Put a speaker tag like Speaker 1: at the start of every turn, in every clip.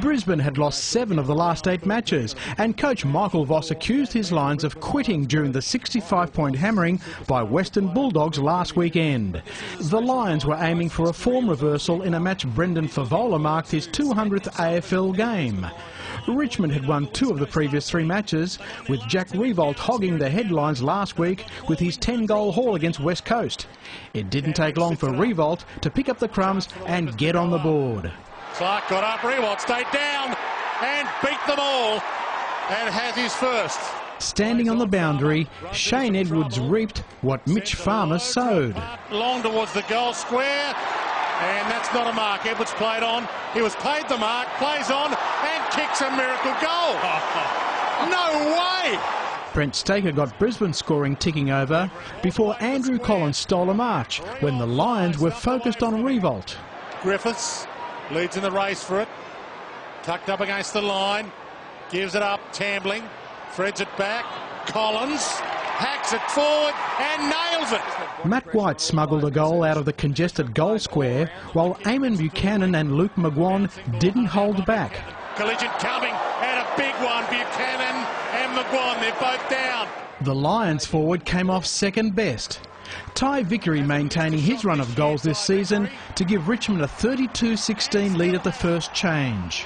Speaker 1: Brisbane had lost 7 of the last 8 matches, and coach Michael Voss accused his Lions of quitting during the 65-point hammering by Western Bulldogs last weekend. The Lions were aiming for a form reversal in a match Brendan Favola marked his 200th AFL game. Richmond had won 2 of the previous 3 matches, with Jack Riewoldt hogging the headlines last week with his 10-goal haul against West Coast. It didn't take long for Riewoldt to pick up the crumbs and get on the board.
Speaker 2: Clark got up, Riewoldt stayed down and beat them all and has his first.
Speaker 1: Standing on the boundary, Shane Edwards reaped what Mitch Farmer sowed.
Speaker 2: Long towards the goal square, and that's not a mark. Edwards played on. He was paid the mark, plays on and kicks a miracle goal. No way!
Speaker 1: Brent Staker got Brisbane scoring ticking over before Andrew Collins stole a march when the Lions were focused on Riewoldt.
Speaker 2: Griffiths leads in the race for it. Tucked up against the line. Gives it up. Tambling. Threads it back. Collins hacks it forward and nails it.
Speaker 1: Matt White smuggled a goal out of the congested goal square, while Eamon Buchanan and Luke McGuan didn't hold back.
Speaker 2: Collegiate coming, and a big one. Buchanan and McGuan, they're both down.
Speaker 1: The Lions forward came off second best. Ty Vickery maintaining his run of goals this season to give Richmond a 32-16 lead at the first change.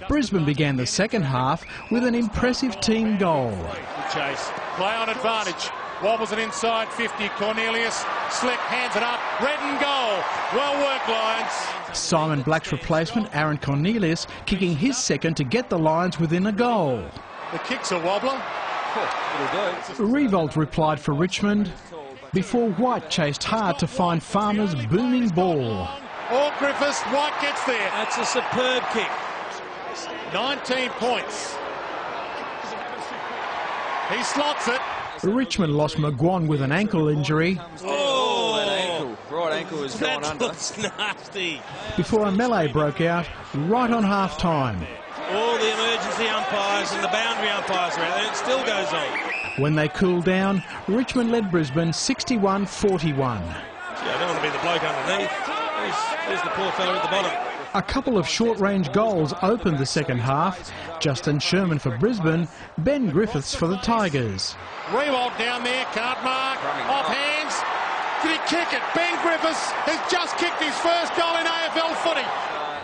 Speaker 1: Brisbane began the second half with an impressive team goal.
Speaker 2: Good chase. Play on advantage. Wobbles it inside 50. Cournlius. Slick hands it up. Redden goal. Well worked, Lions.
Speaker 1: Simon Black's replacement, Aaron Cournlius, kicking his second to get the Lions within a goal.
Speaker 2: The kick's a wobbler.
Speaker 1: Riewoldt replied for Richmond before White chased hard to find Farmer's booming ball.
Speaker 2: Or Griffiths, White gets there.
Speaker 3: That's a superb kick.
Speaker 2: 19 points. He slots it.
Speaker 1: Richmond lost McGuan with an ankle injury.
Speaker 3: Oh,
Speaker 4: that ankle. Right ankle is going under.
Speaker 3: That looks nasty.
Speaker 1: Before a melee broke out right on half-time.
Speaker 3: All the emergency umpires and the boundary umpires are out there. It still goes on.
Speaker 1: When they cooled down, Richmond led Brisbane 61-41.
Speaker 3: I don't want to be the bloke underneath. There's the poor fellow at the bottom.
Speaker 1: A couple of short-range goals opened the second half. Justin Sherman for Brisbane, Ben Griffiths for the Tigers.
Speaker 2: Riewoldt down there, can't mark, off hands. Did he kick it? Ben Griffiths has just kicked his first goal in AFL footy.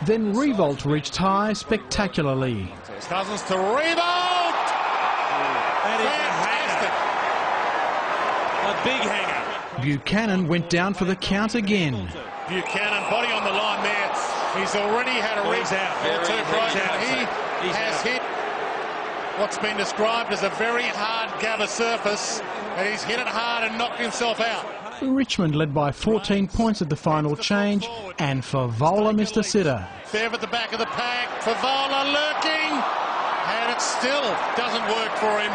Speaker 1: Then Riewoldt reached high spectacularly.
Speaker 2: Cousins to Riewoldt.
Speaker 3: That is
Speaker 2: fantastic.
Speaker 3: a big hanger.
Speaker 1: Buchanan went down for the count again.
Speaker 2: Buchanan, body on the line there. He's already had a
Speaker 3: He's out.
Speaker 2: He has hit what's been described as a very hard gabba surface, and he's hit it hard and knocked himself out.
Speaker 1: Richmond led by 14 points at the final change, and Favola missed a sitter.
Speaker 2: Fair at the back of the pack. Favola lurking, and it still doesn't work for him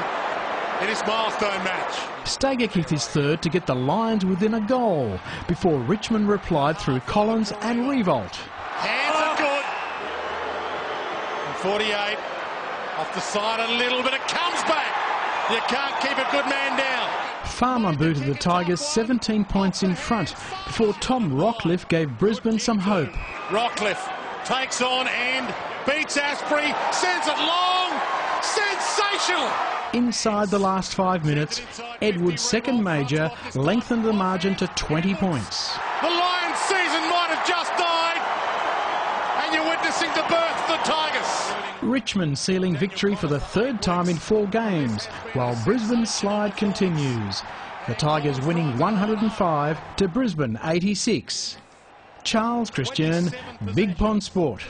Speaker 2: in his milestone match.
Speaker 1: Stager kicked his third to get the Lions within a goal before Richmond replied through Collins and Riewoldt.
Speaker 2: Hands are good. And 48 off the side a little bit. It comes back. You can't keep a good man down.
Speaker 1: Farmer booted the Tigers 17 points in front before Tom Rockcliff gave Brisbane some hope.
Speaker 2: Rockcliff takes on and beats Asprey, sends it long. Sensational.
Speaker 1: Inside the last 5 minutes, Edwards' second major lengthened the margin to 20 points.
Speaker 2: The Lions season might have just died, and you're witnessing the birth of the Tigers.
Speaker 1: Richmond sealing victory for the 3rd time in 4 games, while Brisbane's slide continues. The Tigers winning 105 to Brisbane 86. Charles Christian, Big Pond Sport.